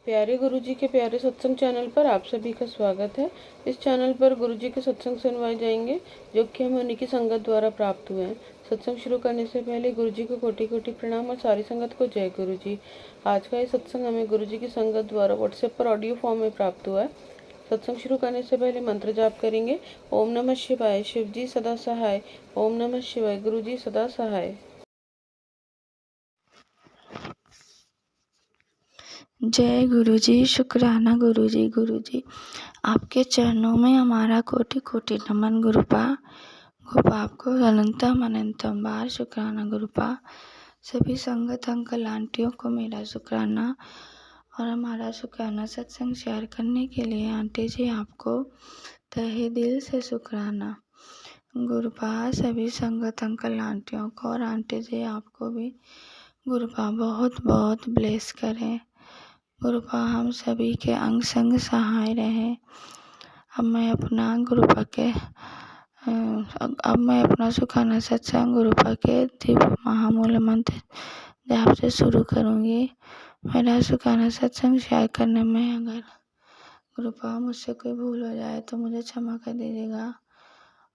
प्यारे गुरुजी के प्यारे सत्संग चैनल पर आप सभी का स्वागत है। इस चैनल पर गुरुजी के सत्संग सुनवाए जाएंगे जो कि हमें उन्हीं की संगत द्वारा प्राप्त हुए हैं। सत्संग शुरू करने से पहले गुरुजी को कोटि कोटि प्रणाम और सारी संगत को जय गुरुजी। आज का ये सत्संग हमें गुरुजी की संगत द्वारा व्हाट्सएप पर ऑडियो फॉर्म में प्राप्त हुआ है। सत्संग शुरू करने से पहले मंत्र जाप करेंगे। ओम नमः शिवाय, शिव जी सदा सहाय। ओम नमः शिवाय, गुरुजी सदा सहाय। जय गुरुजी, शुक्राना गुरुजी। गुरुजी आपके चरणों में हमारा कोटि कोटि नमन गुरुपा। गुरुपा आपको अनंतम अनंतम बार शुक्राना गुरुपा। सभी संगत अंकल आंटियों को मेरा शुक्राना और हमारा शुक्राना सत्संग शेयर करने के लिए आंटी जी आपको तहे दिल से शुक्राना गुरुपा। सभी संगत अंकल आंटियों को और आंटी जी आपको भी गुरुपा बहुत बहुत ब्लेस करें। गुरुपा हम सभी के अंग संग सहाय रहे। अब मैं अपना सुखाना सत्संग गुरुपा के दिव्य महामूल मंत्र जाप से शुरू करूँगी। मेरा सुखाना सत्संग शेयर करने में अगर गुरुपा मुझसे कोई भूल हो जाए तो मुझे क्षमा कर दीजिएगा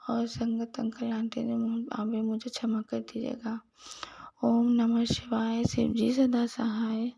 और संगत अंकल आंटी ने आप भी मुझे क्षमा कर दीजिएगा। ओम नमः शिवाय, शिव जी सदा सहाय।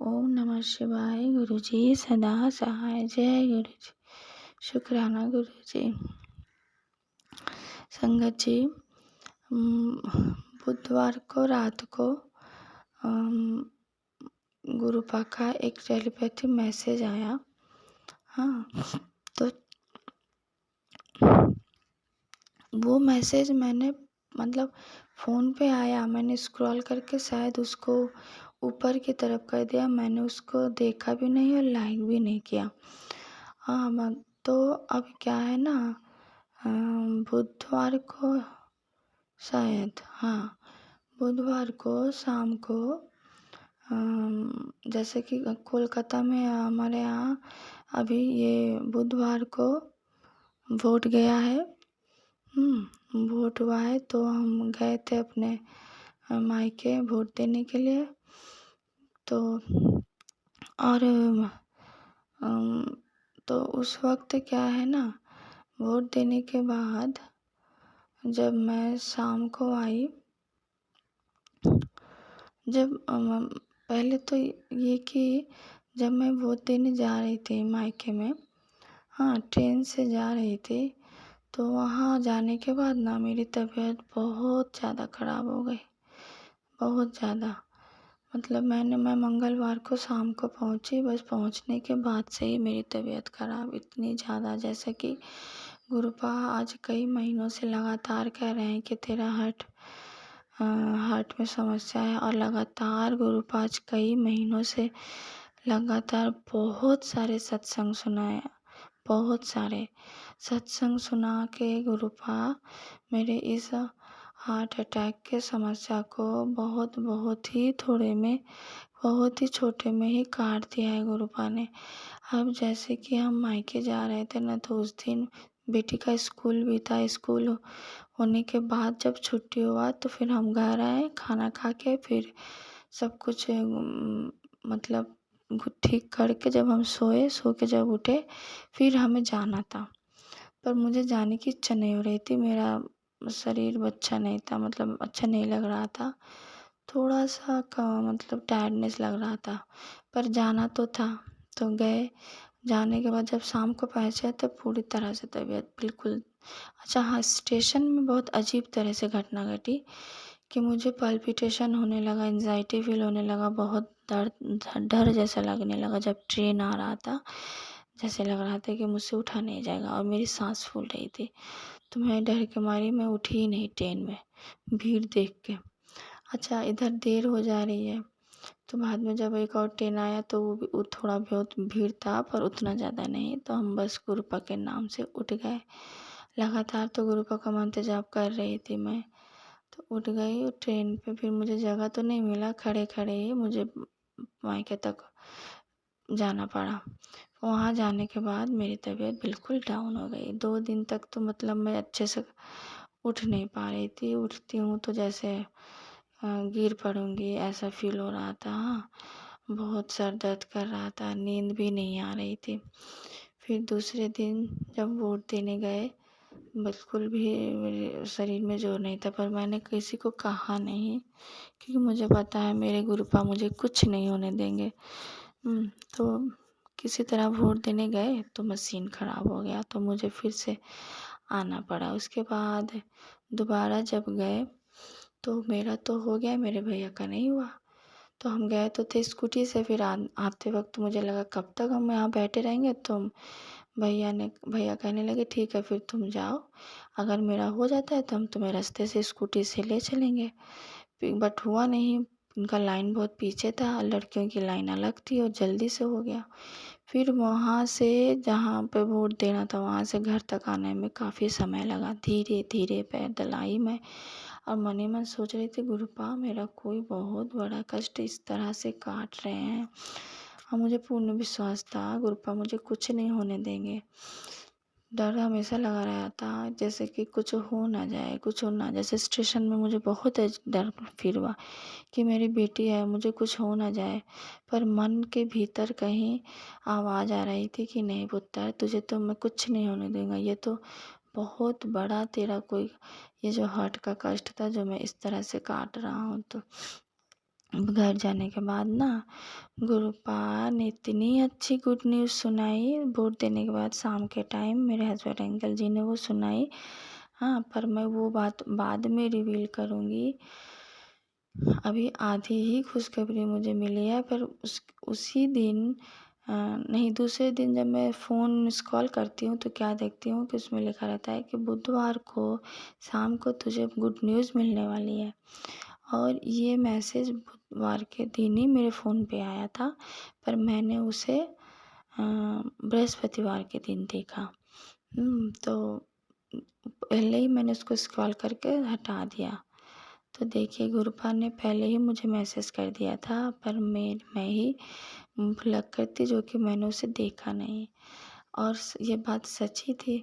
ओम नमः शिवाय, गुरुजी सदा सहाय। जय गुरुजी, शुक्राना गुरुजी। संगत जी, बुधवार को रात को गुरुपा का एक टेलीपैथी मैसेज आया। हाँ, तो वो मैसेज मैंने फ़ोन पे आया, मैंने स्क्रॉल करके शायद उसको ऊपर की तरफ कर दिया। मैंने उसको देखा भी नहीं और लाइक भी नहीं किया। हाँ, तो अब क्या है ना, बुधवार को शायद, हाँ, बुधवार को शाम को जैसे कि कोलकाता में हमारे यहाँ अभी ये बुधवार को वोट गया है। वोट हुआ है तो हम गए थे अपने मायके वोट देने के लिए। तो और तो उस वक्त क्या है ना, वोट देने के बाद जब मैं शाम को आई, जब पहले तो ये कि जब मैं वोट देने जा रही थी मायके में, हाँ, ट्रेन से जा रही थी, तो वहाँ जाने के बाद ना मेरी तबीयत बहुत ज़्यादा ख़राब हो गई, बहुत ज़्यादा। मैं मंगलवार को शाम को पहुँची, बस पहुँचने के बाद से ही मेरी तबीयत ख़राब इतनी ज़्यादा, जैसे कि गुरुपा आज कई महीनों से लगातार कह रहे हैं कि तेरा हार्ट में समस्या है। और लगातार गुरुपा आज कई महीनों से लगातार बहुत सारे सत्संग सुनाए, बहुत सारे सत्संग सुना के गुरुपा मेरे इस हार्ट अटैक के समस्या को बहुत ही बहुत ही छोटे में ही काट दिया है गुरुपा ने। अब जैसे कि हम मायके जा रहे थे ना, तो उस दिन बेटी का स्कूल भी था। स्कूल होने के बाद जब छुट्टी हुआ तो फिर हम घर आए, खाना खा के फिर सब कुछ ठीक करके जब हम सो के जब उठे फिर हमें जाना था। पर मुझे जाने की इच्छा नहीं हो रही थी, मेरा शरीर अच्छा नहीं था, अच्छा नहीं लग रहा था, थोड़ा सा टायर्डनेस लग रहा था, पर जाना तो था। तो गए, जाने के बाद जब शाम को पहुँचे तो पूरी तरह से तबीयत बिल्कुल अच्छा। हाँ, स्टेशन में बहुत अजीब तरह से घटना घटी कि मुझे पल्पिटेशन होने लगा, एंजाइटी फील होने लगा, बहुत डर जैसा लगने लगा। जब ट्रेन आ रहा था जैसे लग रहा था कि मुझसे उठा नहीं जाएगा और मेरी सांस फूल रही थी, तो मैं डर के मारी मैं उठी ही नहीं ट्रेन में, भीड़ देख के। अच्छा, इधर देर हो जा रही है, तो बाद में जब एक और ट्रेन आया तो वो थोड़ा बहुत भीड़ था पर उतना ज़्यादा नहीं, तो हम बस गुरुपा के नाम से उठ गए। लगातार तो गुरुपा का मंत्र जाप कर रही थी मैं, तो उठ गई ट्रेन पे। फिर मुझे जगह तो नहीं मिला, खड़े खड़े ही मुझे मायके तक जाना पड़ा। वहाँ जाने के बाद मेरी तबीयत बिल्कुल डाउन हो गई। 2 दिन तक तो मैं अच्छे से उठ नहीं पा रही थी, उठती हूँ तो जैसे गिर पड़ूँगी ऐसा फील हो रहा था। हाँ, बहुत सर दर्द कर रहा था, नींद भी नहीं आ रही थी। फिर दूसरे दिन जब वोट देने गए, बिल्कुल भी मेरे शरीर में जोर नहीं था, पर मैंने किसी को कहा नहीं, क्योंकि मुझे पता है मेरे गुरुपा मुझे कुछ नहीं होने देंगे। तो किसी तरह वोट देने गए तो मशीन ख़राब हो गया, तो मुझे फिर से आना पड़ा। उसके बाद दोबारा जब गए तो मेरा तो हो गया, मेरे भैया का नहीं हुआ। तो हम गए तो थे स्कूटी से, फिर आते वक्त मुझे लगा कब तक हम यहाँ बैठे रहेंगे। तो भैया कहने लगे ठीक है फिर तुम जाओ, अगर मेरा हो जाता है तो हम तुम्हें रास्ते से स्कूटी से ले चलेंगे। बट हुआ नहीं, उनका लाइन बहुत पीछे था, लड़कियों की लाइन अलग थी और जल्दी से हो गया। फिर वहाँ से जहाँ पे वोट देना था वहाँ से घर तक आने में काफ़ी समय लगा, धीरे धीरे पैदल आई मैं। और मन ही मन सोच रही थी गुरुपा मेरा कोई बहुत बड़ा कष्ट इस तरह से काट रहे हैं, और मुझे पूर्ण विश्वास था गुरुपा मुझे कुछ नहीं होने देंगे। डर हमेशा लगा रहा था जैसे कि कुछ हो ना जाए, कुछ हो ना, जैसे स्टेशन में मुझे बहुत डर फील हुआ कि मेरी बेटी है, मुझे कुछ हो ना जाए। पर मन के भीतर कहीं आवाज़ आ रही थी कि नहीं पुत्र, तुझे तो मैं कुछ नहीं होने दूंगा, ये तो बहुत बड़ा तेरा कोई, ये जो हार्ट का कष्ट था जो मैं इस तरह से काट रहा हूँ। तो घर जाने के बाद ना गुरुपा ने इतनी अच्छी गुड न्यूज़ सुनाई, वोट देने के बाद शाम के टाइम मेरे हस्बैंड अंकल जी ने वो सुनाई। हाँ, पर मैं वो बात बाद में रिवील करूँगी। अभी आधी ही खुशखबरी मुझे मिली है, पर उसी दिन नहीं, दूसरे दिन जब मैं फ़ोन मिस कॉल करती हूँ तो क्या देखती हूँ कि उसमें लिखा रहता है कि बुधवार को शाम को तुझे गुड न्यूज़ मिलने वाली है। और ये मैसेज बुधवार के दिन ही मेरे फ़ोन पे आया था, पर मैंने उसे बृहस्पतिवार के दिन देखा। तो पहले ही मैंने उसको स्क्रॉल करके हटा दिया। तो देखिए गुरुपा ने पहले ही मुझे मैसेज कर दिया था, पर मैं ही भुलक्कड़ थी जो कि मैंने उसे देखा नहीं। और ये बात सच ही थी।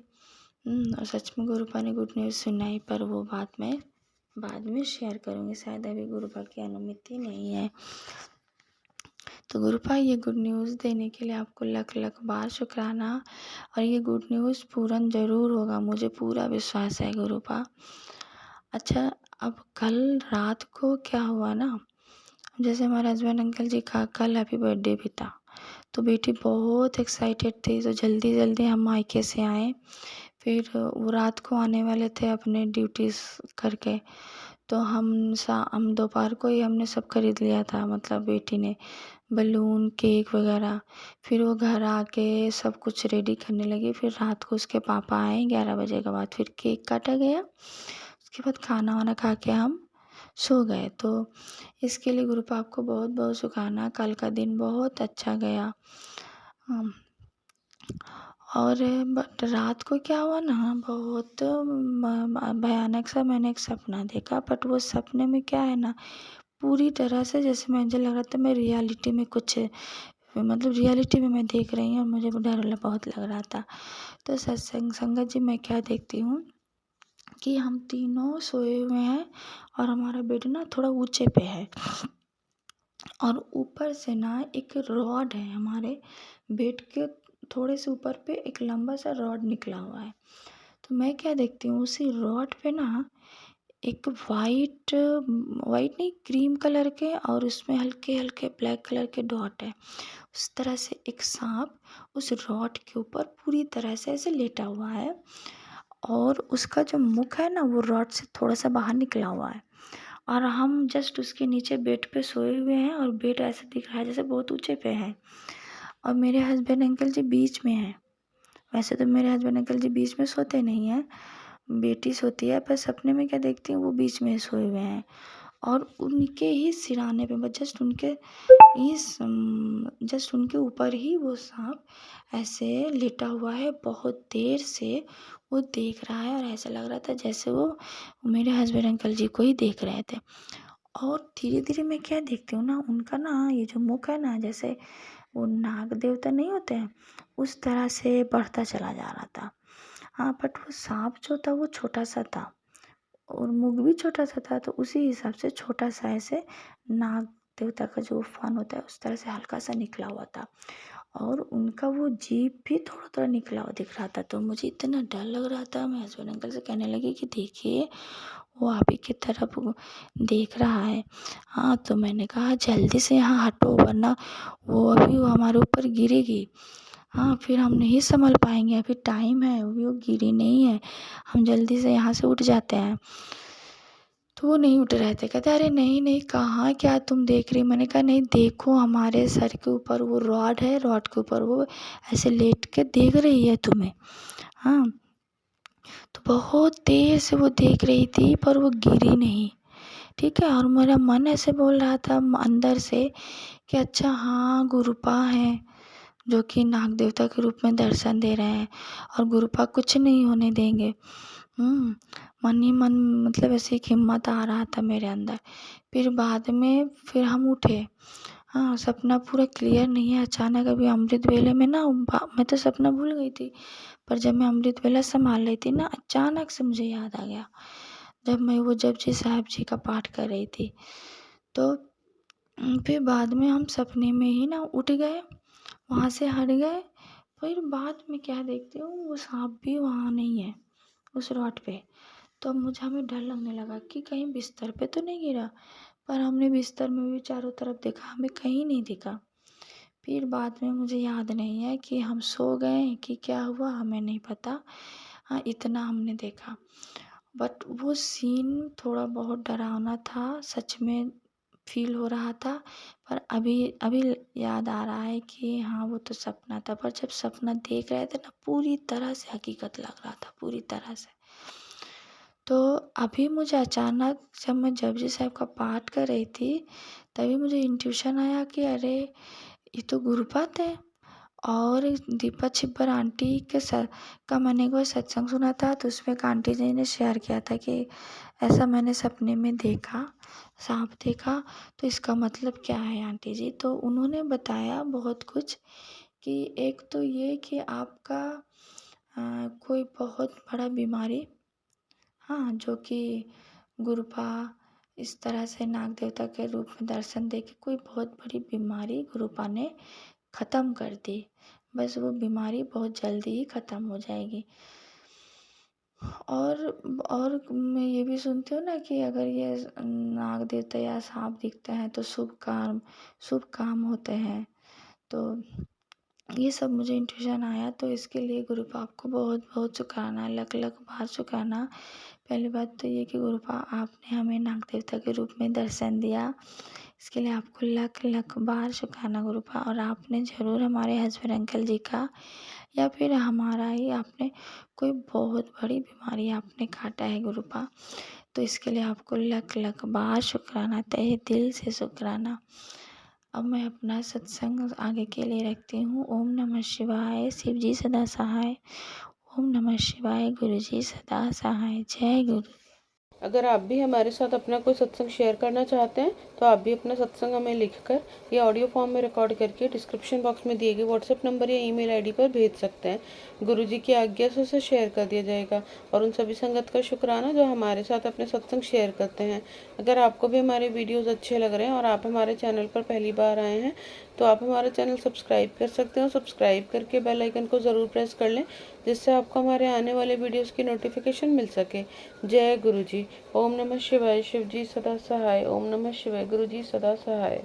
और सच में गुरुपा ने गुड न्यूज़ सुनाई, पर वो बात मैं बाद में शेयर करूँगी, शायद अभी गुरुपा की अनुमति नहीं है। तो गुरुपा ये गुड न्यूज़ देने के लिए आपको लख लख बार शुक्राना, और ये गुड न्यूज़ पूर्ण ज़रूर होगा, मुझे पूरा विश्वास है गुरुपा। अच्छा, अब कल रात को क्या हुआ ना, जैसे हमारे हस्बैंड अंकल जी का कल हैप्पी बर्थडे भी था, तो बेटी बहुत एक्साइटेड थी, तो जल्दी जल्दी हम मायके से आए। फिर वो रात को आने वाले थे अपने ड्यूटीज़ करके, तो हम दोपहर को ही हमने सब खरीद लिया था, मतलब बेटी ने बलून केक वगैरह। फिर वो घर आके सब कुछ रेडी करने लगी, फिर रात को उसके पापा आए 11 बजे के बाद, फिर केक काटा गया, उसके बाद खाना वाना खा के हम सो गए। तो इसके लिए गुरुपा आपको बहुत बहुत शुक्राना, कल का दिन बहुत अच्छा गया। और बट रात को क्या हुआ ना, बहुत भयानक सा मैंने एक सपना देखा, बट वो सपने में क्या है ना, पूरी तरह से जैसे मुझे लग रहा था मैं रियलिटी में कुछ, मतलब रियलिटी में मैं देख रही हूँ, और मुझे डर बहुत लग रहा था। तो सत्संग संगत जी मैं क्या देखती हूँ कि हम तीनों सोए हुए हैं, और हमारा बेड ना थोड़ा ऊंचे पे है, और ऊपर से ना एक रॉड है, हमारे बेड के थोड़े से ऊपर पे एक लंबा सा रॉड निकला हुआ है। तो मैं क्या देखती हूँ, उसी रॉड पे ना एक वाइट वाइट नहीं, क्रीम कलर के, और उसमें हल्के हल्के ब्लैक कलर के डॉट है। उस तरह से एक सांप उस रॉड के ऊपर पूरी तरह से ऐसे लेटा हुआ है, और उसका जो मुख है ना वो रॉड से थोड़ा सा बाहर निकला हुआ है, और हम जस्ट उसके नीचे बेड पे सोए हुए हैं, और बेड ऐसे दिख रहा है जैसे बहुत ऊंचे पे है, और मेरे हस्बैंड अंकल जी बीच में हैं। वैसे तो मेरे हस्बैंड अंकल जी बीच में सोते नहीं हैं, बेटी सोती है, पर सपने में क्या देखती हूँ वो बीच में सोए हुए हैं, और उनके ही सिराने पे, जस्ट उनके ऊपर ही वो सांप ऐसे लेटा हुआ है, बहुत देर से वो देख रहा है, और ऐसा लग रहा था जैसे वो मेरे हस्बैंड अंकल जी को ही देख रहे थे। और धीरे धीरे मैं क्या देखती हूँ ना, उनका ना ये जो मुख है ना, जैसे वो नाग देवता नहीं होते हैं उस तरह से बढ़ता चला जा रहा था। हाँ, बट वो सांप जो था वो छोटा सा था, और मुख भी छोटा सा था, तो उसी हिसाब से छोटा सा ऐसे नाग देवता का जो उफान होता है उस तरह से हल्का सा निकला हुआ था, और उनका वो जीभ भी थोड़ा थोड़ा निकला हुआ दिख रहा था। तो मुझे इतना डर लग रहा था, मैं हस्बैंड अंकल से कहने लगी कि देखिए वो आप ही की तरफ देख रहा है। हाँ, तो मैंने कहा जल्दी से यहाँ हटो वरना वो हमारे ऊपर गिरेगी। हाँ, फिर हम नहीं संभल पाएंगे, अभी टाइम है, अभी वो गिरी नहीं है, हम जल्दी से यहाँ से उठ जाते हैं। तो वो नहीं उठ रहे थे, कहते अरे नहीं नहीं कहाँ, क्या तुम देख रही? मैंने कहा नहीं देखो, हमारे सर के ऊपर वो रॉड है, रॉड के ऊपर वो ऐसे लेट के देख रही है तुम्हें। हाँ, तो बहुत देर से वो देख रही थी पर वो गिरी नहीं। ठीक है, और मेरा मन ऐसे बोल रहा था अंदर से कि अच्छा हाँ गुरुपा है जो कि नाग देवता के रूप में दर्शन दे रहे हैं, और गुरुपा कुछ नहीं होने देंगे। मन ही मन मतलब ऐसे एक हिम्मत आ रहा था मेरे अंदर। फिर बाद में फिर हम उठे। हाँ, सपना पूरा क्लियर नहीं है, अचानक अभी अमृत वेले में ना मैं तो सपना भूल गई थी, पर जब मैं अमृत वेला संभाल रही थी ना, अचानक से मुझे याद आ गया जब मैं वो जपजी साहिब जी का पाठ कर रही थी। तो फिर बाद में हम सपने में ही ना उठ गए, वहाँ से हट गए। फिर बाद में क्या देखती हूँ वो सांप भी वहाँ नहीं है उस रॉड पे। तो अब हमें डर लगने लगा कि कहीं बिस्तर पे तो नहीं गिरा, पर हमने बिस्तर में भी चारों तरफ देखा, हमें कहीं नहीं दिखा। फिर बाद में मुझे याद नहीं है कि हम सो गए कि क्या हुआ, हमें नहीं पता। हाँ, इतना हमने देखा, बट वो सीन थोड़ा बहुत डरावना था, सच में फील हो रहा था। पर अभी अभी याद आ रहा है कि हाँ वो तो सपना था, पर जब सपना देख रहे थे ना पूरी तरह से हकीकत लग रहा था, पूरी तरह से। तो अभी मुझे अचानक जब मैं जपजी साहिब का पाठ कर रही थी, तभी मुझे इंट्यूशन आया कि अरे ये तो गुरुपात है। और दीपा छिब्बर आंटी का मैंने एक बार सत्संग सुना था, तो उसमें एक आंटी जी ने शेयर किया था कि ऐसा मैंने सपने में देखा, सांप देखा, तो इसका मतलब क्या है आंटी जी? तो उन्होंने बताया बहुत कुछ, कि एक तो ये कि आपका कोई बहुत बड़ा बीमारी, हाँ, जो कि गुरुपा इस तरह से नाग देवता के रूप में दर्शन दे के कोई बहुत बड़ी बीमारी गुरुपा ने ख़त्म कर दी। बस वो बीमारी बहुत जल्दी ही ख़त्म हो जाएगी। और मैं ये भी सुनती हूँ ना कि अगर ये नाग देवता या सांप दिखते हैं तो शुभ काम होते हैं। तो ये सब मुझे इंट्यूशन आया, तो इसके लिए गुरुपाप को बहुत बहुत शुक्राना, लख लख बार शुक्राना। पहली बात तो ये कि गुरुपा आपने हमें नाग देवता के रूप में दर्शन दिया, इसके लिए आपको लख लख बार शुक्राना गुरुपा। और आपने ज़रूर हमारे हस्बैंड अंकल जी का या फिर हमारा ही आपने कोई बहुत बड़ी बीमारी आपने काटा है गुरुपा, तो इसके लिए आपको लख लख बार शुक्राना, तहे दिल से शुक्राना। अब मैं अपना सत्संग आगे के लिए रखती हूँ। ओम नमः शिवाय, शिव जी सदा सहाय। ओम नमः शिवाय, गुरु जी सदा सहाय। जय गुरु। अगर आप भी हमारे साथ अपना कोई सत्संग शेयर करना चाहते हैं तो आप भी अपना सत्संग हमें लिखकर या ऑडियो फॉर्म में रिकॉर्ड करके डिस्क्रिप्शन बॉक्स में दिए गए व्हाट्सएप नंबर या ईमेल आईडी पर भेज सकते हैं। गुरुजी की आज्ञा से उसे शेयर कर दिया जाएगा। और उन सभी संगत का शुक्राना जो हमारे साथ अपने सत्संग शेयर करते हैं। अगर आपको भी हमारे वीडियोज़ अच्छे लग रहे हैं और आप हमारे चैनल पर पहली बार आए हैं तो आप हमारा चैनल सब्सक्राइब कर सकते हैं, और सब्सक्राइब करके बेल आइकन को ज़रूर प्रेस कर लें, जिससे आपको हमारे आने वाले वीडियोज़ की नोटिफिकेशन मिल सके। जय गुरु जी। ओम नमः शिवाय। शिव जी सदा सहाय। ओम नमः शिवाय। गुरु जी सदा सहाय।